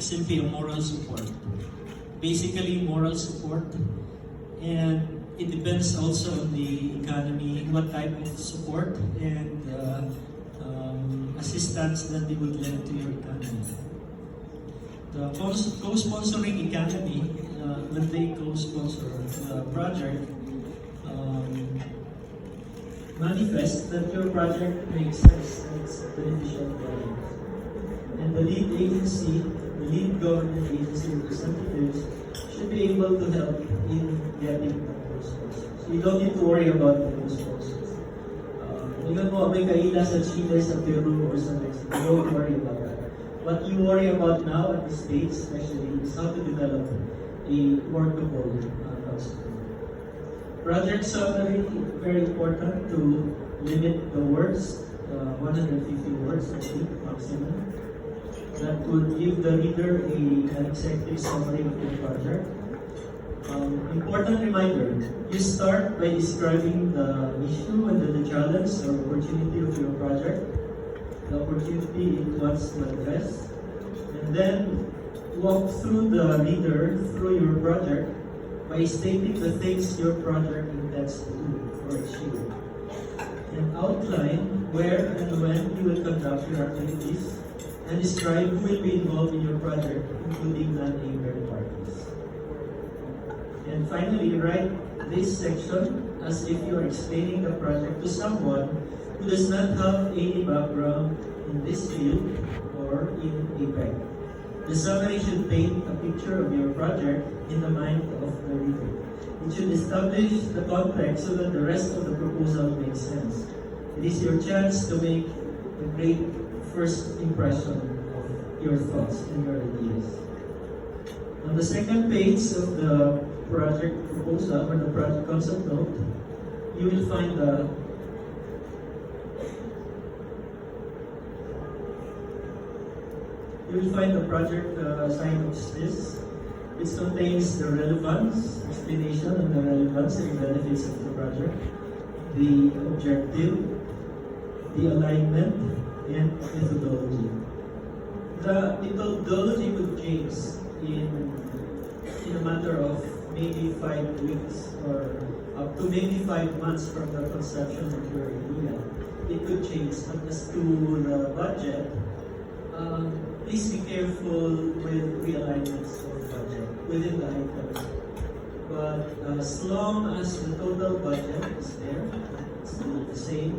simply a moral support. Basically, moral support, and it depends also on the economy, what type of support and assistance that they would lend to your economy. The co-sponsoring economy, when they co-sponsor the project, manifest that your project makes sense and it's beneficial for you. And the lead agency, the lead government agency representatives should be able to help in getting the co-sponsors. So you don't need to worry about the co-sponsors. Even mo, may kaila sa Chile, sa Peru, or sa Mexico, don't worry about that. What you worry about now at the States, especially, is how to develop a workable concept. Project summary, very important to limit the words, 150 words, I think, maximum. That would give the reader an executive summary of your project. Important reminder, you start by describing the issue and the challenge or opportunity of your project, the opportunity it wants to address, and then walk through the reader through your project by stating the things your project intends to do or achieve, and outline where and when you will conduct your activities, and describe who will be involved in your project, including non-anchored parties. And finally, write this section as if you are explaining the project to someone who does not have any background in this field or in Apec. The summary should paint a picture of your project in the mind of the reader. It should establish the context so that the rest of the proposal makes sense. It is your chance to make a great first impression of your thoughts and your ideas. On the second page of the project proposal or the project concept note, you will find the project synopsis, which contains the relevance, explanation of the relevance and benefits of the project, the objective, the alignment, and methodology. The methodology would change in a matter of maybe 5 weeks or up to maybe 5 months from the conception of your idea. It could change. But as to the budget, please be careful with realignments of budget within the items. But as long as the total budget is there, it's still the same,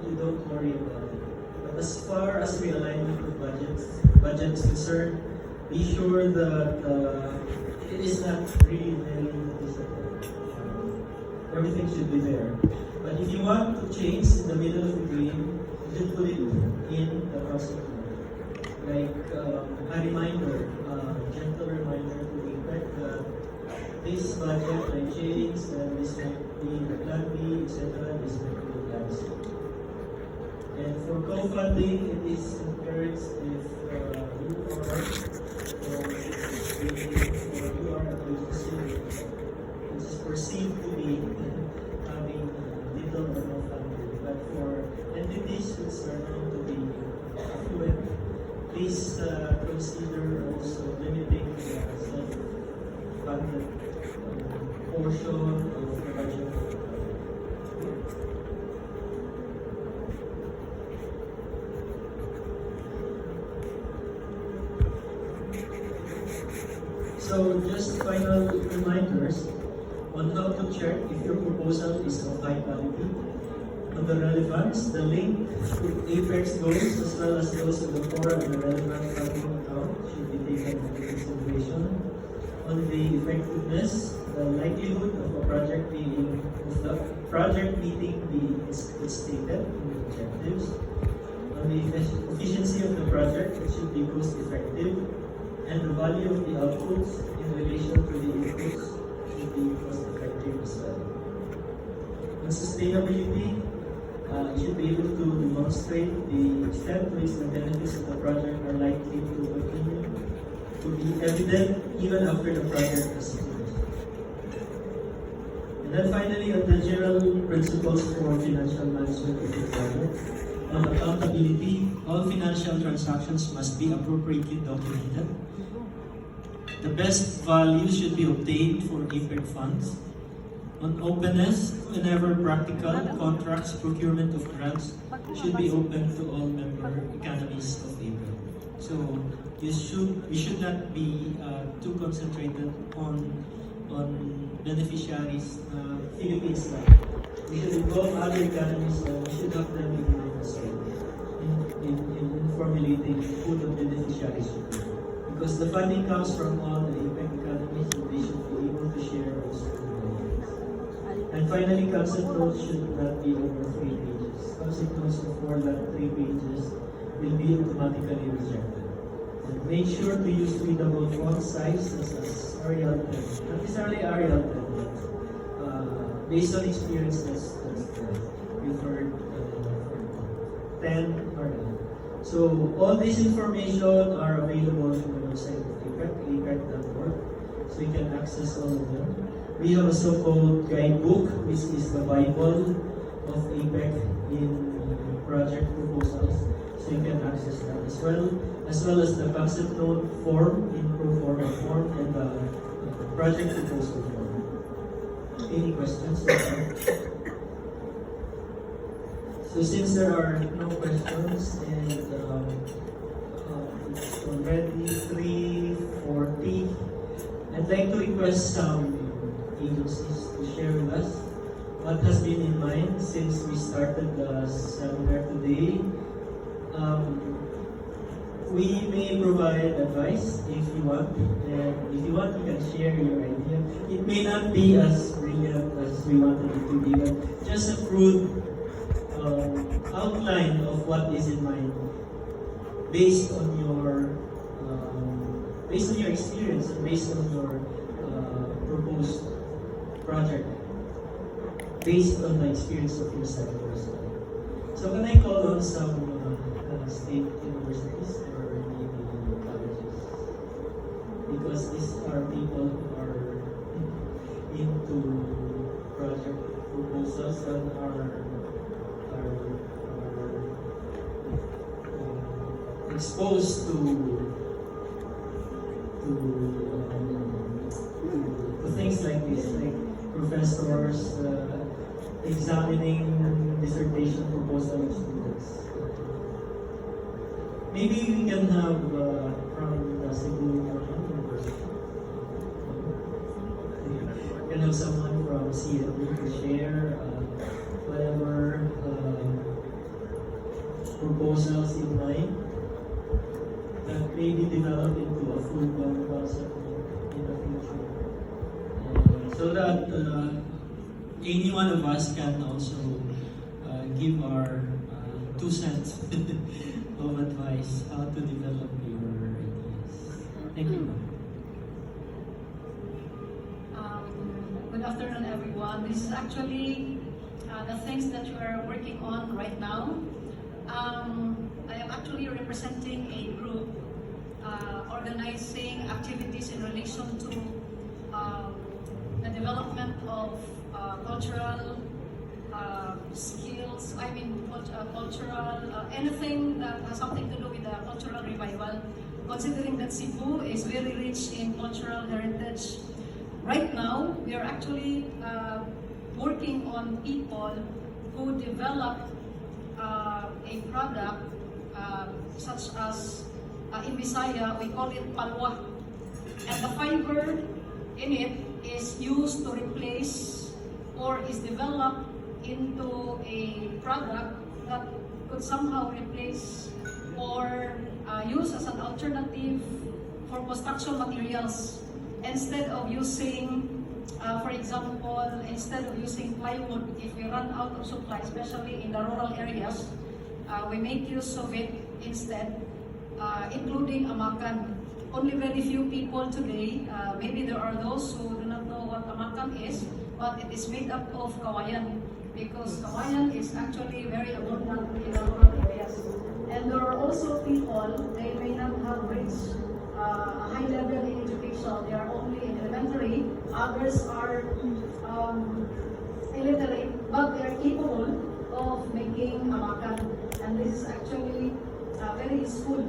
you don't worry about it. But as far as realignment of budget is concerned, be sure that it is not really very noticeable. Everything should be there. But if you want to change in the middle of the game, you should put it in the concept. Like a reminder, gentle reminder to Apec that this budget might change, and this might be the plan B, etc. This might be the plan C. And for co-funding, it is encouraged if you are a agency which is perceived to be having little or no funding. But for entities which are known to be affluent, please consider also limiting the self-funded portion of the budget. So just final reminders on how to check if your proposal is of high quality. On the relevance, the link to Apec's goals as well as those of the core and the relevant funding account should be taken into consideration. On the effectiveness, the likelihood of the project meeting being stated in the objectives. On the efficiency of the project, it should be cost effective, and the value of the outputs in relation to the inputs should be cost effective as well. On sustainability, you should be able to demonstrate the extent to which the benefits of the project are likely to continue to be evident even after the project is finished. And then finally, on the general principles for financial management of the project, of accountability. All financial transactions must be appropriately documented. The best value should be obtained for Apec funds. On openness, whenever practical, contracts, procurement of grants should be open to all member economies of Apec. So we should not be too concentrated on beneficiaries, Philippines lang. We should involve other economies. We should have them in formulating who the beneficiaries should be. Because the funding comes from all the Apec economies, and they should be able to share also. And finally, concept notes should not be over 3 pages. Concept notes of more than 3 pages will be automatically rejected. And make sure to use readable font size as Arial 10. Not necessarily Arial 10, but based on experience, that's preferred for 10 or 9. So all this information are available from the website of Apec, apec.org. So you can access all of them. We have a so-called guidebook, which is the Bible of Apec in project proposals. So you can access that as well as the concept note form in Proforma form and the project proposal form. Any questions? So since there are no questions and it's already 3:40, I'd like to request some agencies to share with us what has been in mind since we started the seminar today. We may provide advice if you want, and if you want, you can share your idea. It may not be as brilliant as we wanted it to be, but just a crude outline of what is in mind based on your experience and based on your proposed project, based on the experience of your sectors. So can I call on some state universities or maybe colleges? Because these are people who are into project proposals and are exposed to things like this, like professors examining dissertation proposal of students. Maybe we can have from the Cebu University. We can have someone from CNU to share whatever proposals in mind that may be developed into a full-blown concept in the future. So that any one of us can also give our 2 cents of advice how to develop your ideas. Thank you. Good afternoon, everyone. This is actually the things that we are working on right now. I am actually representing a group organizing activities in relation to the development of cultural skills, cultural, anything that has something to do with the cultural revival, considering that Cebu is very rich in cultural heritage. Right now, we are actually working on people who develop a product such as in Bisaya, we call it palwa. And the fiber in it is used to replace or is developed into a product that could somehow replace or use as an alternative for construction materials. Instead of using, for example, instead of using plywood, if we run out of supply, especially in the rural areas, we make use of it instead, including amakan. Only very few people today, maybe there are those who do not know what amakan is, but it is made up of kawayan, because kawayan is actually very abundant in the rural areas. And there are also people, they may not have reached a high level in education, they are only in elementary, others are illiterate, but they are capable of making amakan. And this very useful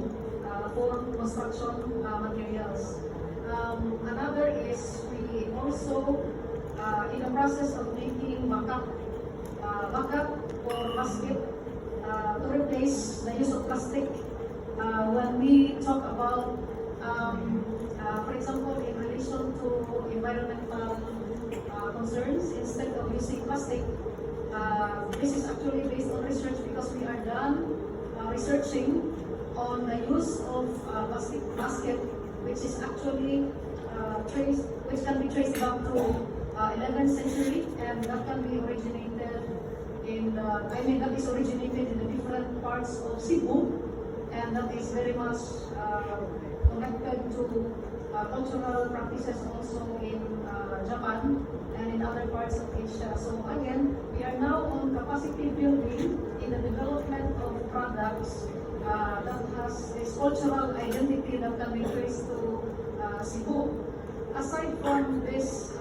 for construction materials. Another is we also in the process of making backup or basket to replace the use of plastic. When we talk about, for example, in relation to environmental concerns, instead of using plastic, this is actually based on research because we are done researching on the use of plastic basket, which is actually which can be traced back to 11th century, and that can be originated in that is originated in the different parts of Cebu, and that is very much connected to cultural practices also in Japan and in other parts of Asia. So again, we are now on capacity building in the development of products that has this cultural identity that can be traced to Cebu. Aside from this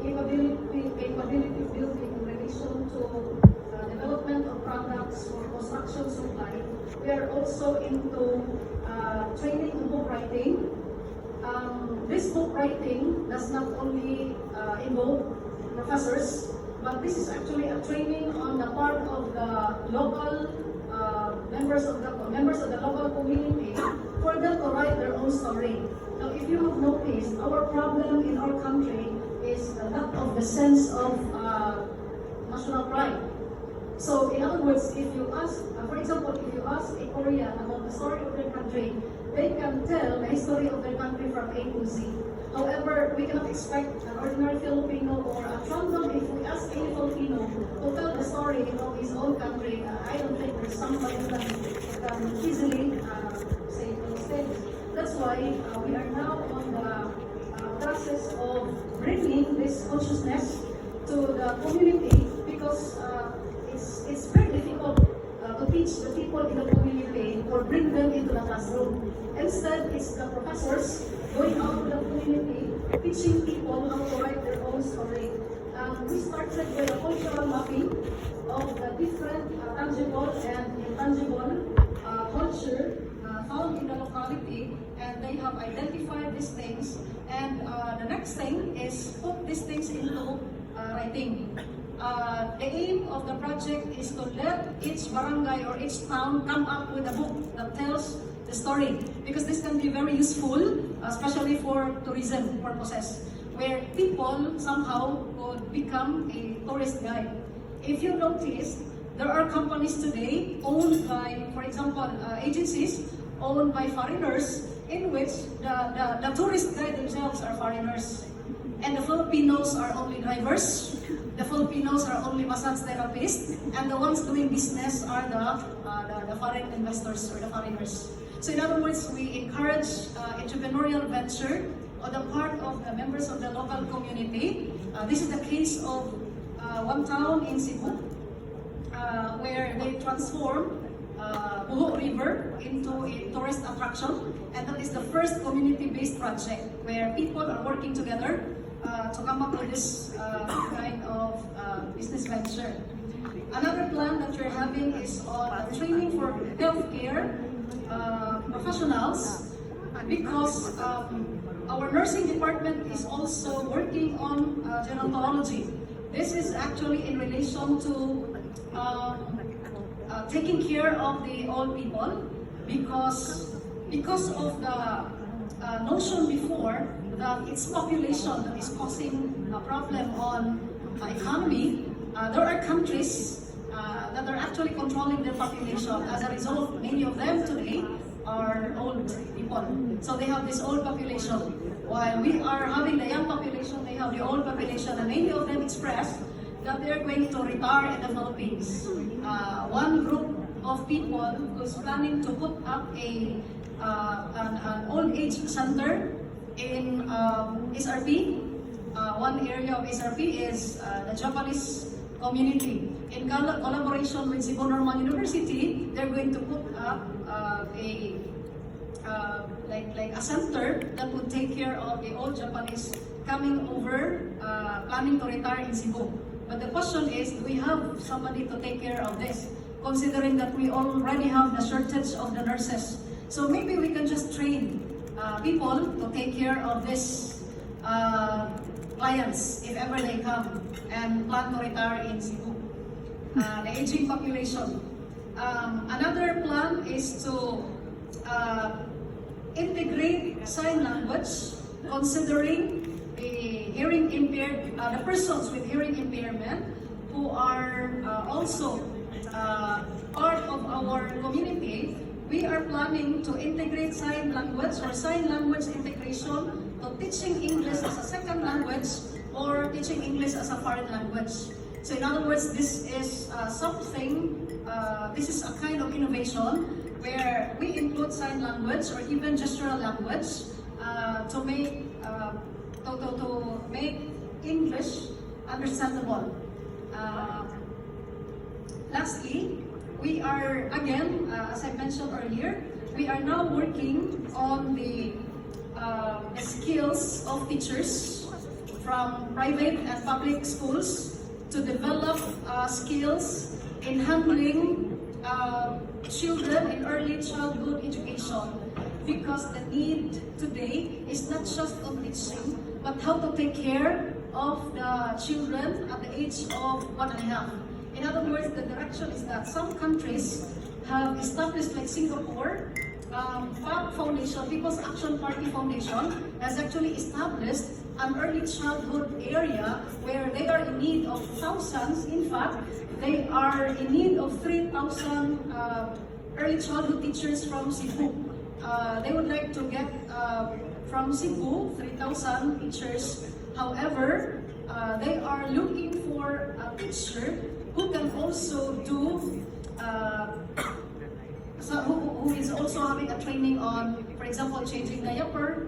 capability building in relation to development of products for construction supply, we are also into training in book writing. This book writing does not only involve professors, but this is actually a training on the part of the local members of the local community for them to write their own story. Now, if you have noticed, our problem in our country is the lack of the sense of national pride. So, in other words, if you ask, for example, if you ask a Korean about the story of their country, they can tell the history of their country from A to Z. However, we cannot expect an ordinary Filipino or a random, if we ask any Filipino to tell the story of his own country, I don't think there's somebody who can easily say those things. That's why we are now on the process of bringing this consciousness to the community, because it's very difficult to teach the people in the community or bring them into the classroom. Instead, it's the professors going out to the community, teaching people how to write their own story. We started with a cultural mapping of the different tangible and intangible culture found in the locality, and they have identified these things. And the next thing is put these things into writing. The aim of the project is to let each barangay or each town come up with a book that tells the story, because this can be very useful, especially for tourism purposes, where people somehow would become a tourist guide. If you notice, there are companies today owned by, for example, agencies owned by foreigners, in which the tourist guide themselves are foreigners. And the Filipinos are only drivers, the Filipinos are only massage therapists, and the ones doing business are the foreign investors or the foreigners. So in other words, we encourage entrepreneurial venture on the part of the members of the local community. This is the case of one town in Cebu, where they transform Buho River into a tourist attraction, and that is the first community-based project where people are working together to come up with this kind of business venture. Another plan that we're having is on training for healthcare professionals, because our nursing department is also working on gerontology. This is actually in relation to taking care of the old people, because of the notion before that it's population that is causing a problem on economy. There are countries that are actually controlling their population. As a result, many of them today are old people. So they have this old population. While we are having the young population, they have the old population, and many of them express that they're going to retire in the Philippines. One group of people who's planning to put up an old age center in SRP. One area of SRP is the Japanese community. In collaboration with Cebu Normal University, they're going to put up a center that would take care of the old Japanese coming over, planning to retire in Cebu. But the question is, do we have somebody to take care of this? considering that we already have the shortage of the nurses. So maybe we can just train people to take care of these clients if ever they come and plan to retire in Cebu. The aging population. Another plan is to integrate sign language, considering the hearing impaired, the persons with hearing impairment who are also part of our community. We are planning to integrate sign language or sign language integration to teaching English as a second language or teaching English as a foreign language. So in other words, this is this is a kind of innovation where we include sign language or even gestural language to make English understandable. Lastly, we are again, as I mentioned earlier, we are now working on the skills of teachers from private and public schools to develop skills in handling children in early childhood education, because the need today is not just on teaching, but how to take care of the children at the age of 1.5. In other words, the direction is that some countries have established, like Singapore, PAC Foundation, People's Action Party Foundation, has actually established an early childhood area where they are in need of thousands. In fact, they are in need of 3,000 early childhood teachers from Cebu. They would like to get from Cebu 3,000 teachers. However, they are looking for a teacher who can also do, who is also having a training on, for example, changing diaper,